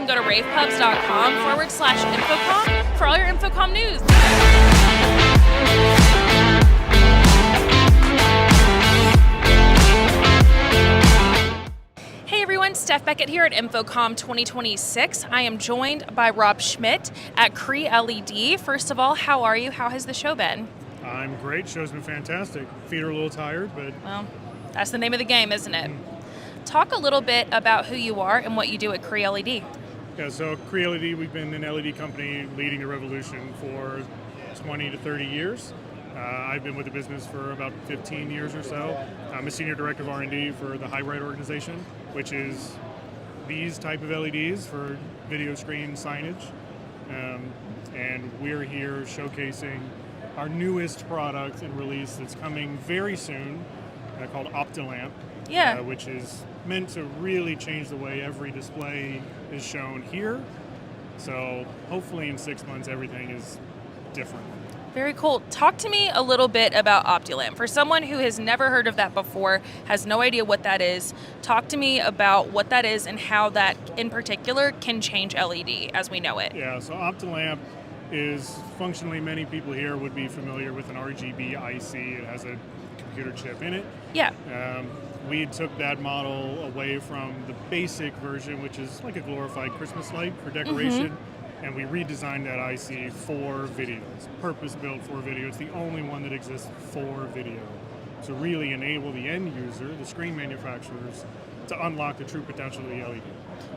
go to ravepubs.com/InfoComm for all your InfoComm news. Hey everyone, Steph Beckett here at InfoComm 2026. I am joined by Rob Schmidt at Cree LED. First of all, how are you? How has the show been? I'm great. Show's been fantastic. Feet are a little tired, but... Well, that's the name of the game, isn't it? Talk a little bit about who you are and what you do at Cree LED. Yeah, so Cree LED, we've been an LED company leading the revolution for 20 to 30 years. I've been with the business for about 15 years or so. I'm a senior director of R&D for the HighRight organization, which is these type of LEDs for video screen signage. And we're here showcasing our newest product and release that's coming very soon, called OptiLamp, which is meant to really change the way every display is shown here. So hopefully in 6 months everything is different. Very cool. Talk to me a little bit about OptiLamp. For someone who has never heard of that before, has no idea what that is, talk to me about what that is and how that in particular can change LED as we know it. Yeah, so OptiLamp is functionally, many people here would be familiar with an RGB IC. It has a computer chip in it. Yeah. We took that model away from the basic version, which is like a glorified Christmas light for decoration. And we redesigned that IC for video. It's purpose-built for video. It's the only one that exists for video. To really enable the end user, the screen manufacturers, to unlock the true potential of the LED.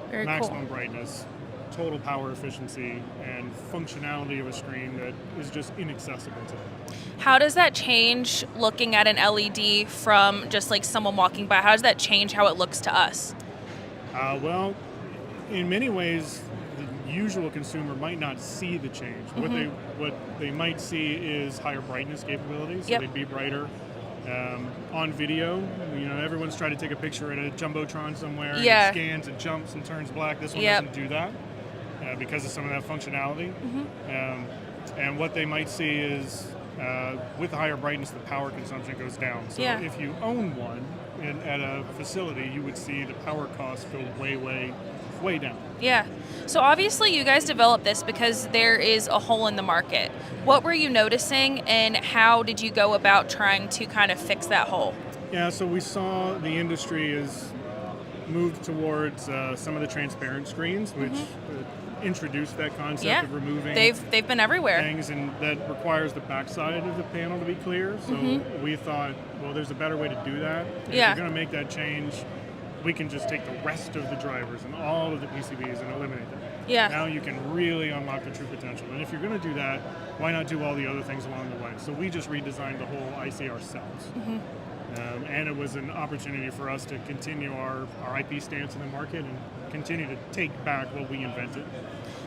Very Maximum brightness, total power efficiency, and functionality of a screen that is just inaccessible to them. How does that change looking at an LED from just like someone walking by? How does that change how it looks to us? Well, in many ways, the usual consumer might not see the change. What they might see is higher brightness capabilities, so they'd be brighter. On video, everyone's trying to take a picture at a jumbotron somewhere, and it scans and jumps and turns black. This one doesn't do that because of some of that functionality. And what they might see is with higher brightness, the power consumption goes down. So if you own one at a facility, you would see the power costs go way down. Yeah. So obviously you guys developed this because there is a hole in the market. What were you noticing and how did you go about trying to kind of fix that hole? Yeah, so we saw the industry is moved towards some of the transparent screens, which introduced that concept of removing they've been everywhere things, and that requires the backside of the panel to be clear. So we thought, well, there's a better way to do that. If you're going to make that change, we can just take the rest of the drivers and all of the PCBs and eliminate them. Now you can really unlock the true potential. And if you're going to do that, why not do all the other things along the way? So we just redesigned the whole IC ourselves. And it was an opportunity for us to continue our IP stance in the market and continue to take back what we invented.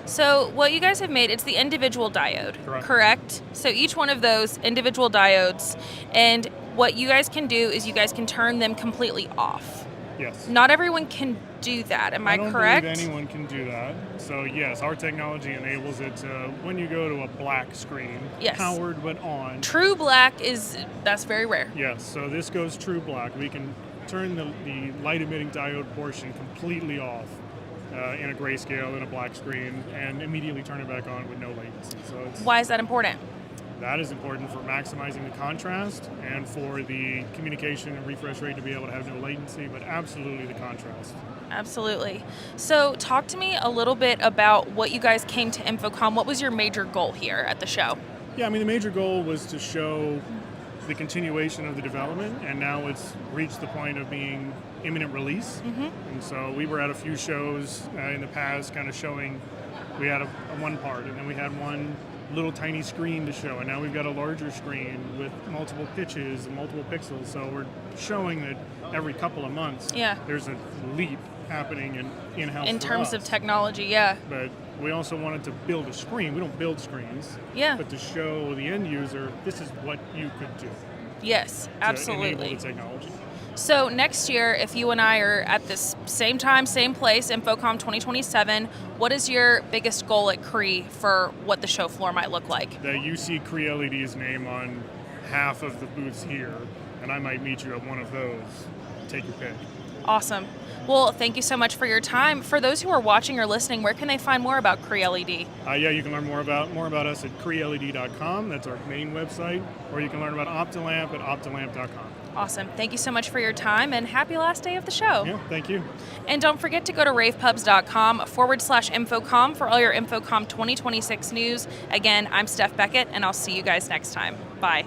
So what you guys have made, it's the individual diode, correct? So each one of those individual diodes, and what you guys can do is you guys can turn them completely off. Yes. Not everyone can do that, am I correct? I don't believe anyone can do that. So yes, our technology enables it to, when you go to a black screen, powered but on. True black that's very rare. Yes, so this goes true black. We can turn the light emitting diode portion completely off in a grayscale in a black screen and immediately turn it back on with no latency. So why is that important? That is important for maximizing the contrast and for the communication and refresh rate to be able to have no latency, but absolutely the contrast. Absolutely. So talk to me a little bit about what you guys came to InfoComm. What was your major goal here at the show? Yeah, the major goal was to show the continuation of the development, and now it's reached the point of being imminent release. And so we were at a few shows in the past kind of showing, we had a one part, and then we had one little tiny screen to show, and now we've got a larger screen with multiple pitches and multiple pixels. So we're showing that every couple of months there's a leap happening in-house in terms of technology. But we also wanted to build a screen. We don't build screens, but to show the end user this is what you could do. Yes, absolutely. To enable the technology. So next year, if you and I are at this same time, same place, InfoComm 2027, what is your biggest goal at Cree for what the show floor might look like? That you see Cree LED's name on half of the booths here, and I might meet you at one of those. Take your pick. Awesome. Well, thank you so much for your time. For those who are watching or listening, where can they find more about Cree LED? Yeah, you can learn more about us at CRLED.com. That's our main website. Or you can learn about OptiLamp at OptiLamp.com. Awesome. Thank you so much for your time, and happy last day of the show. Yeah, thank you. And don't forget to go to ravepubs.com/InfoComm for all your InfoComm 2026 news. Again, I'm Steph Beckett, and I'll see you guys next time. Bye.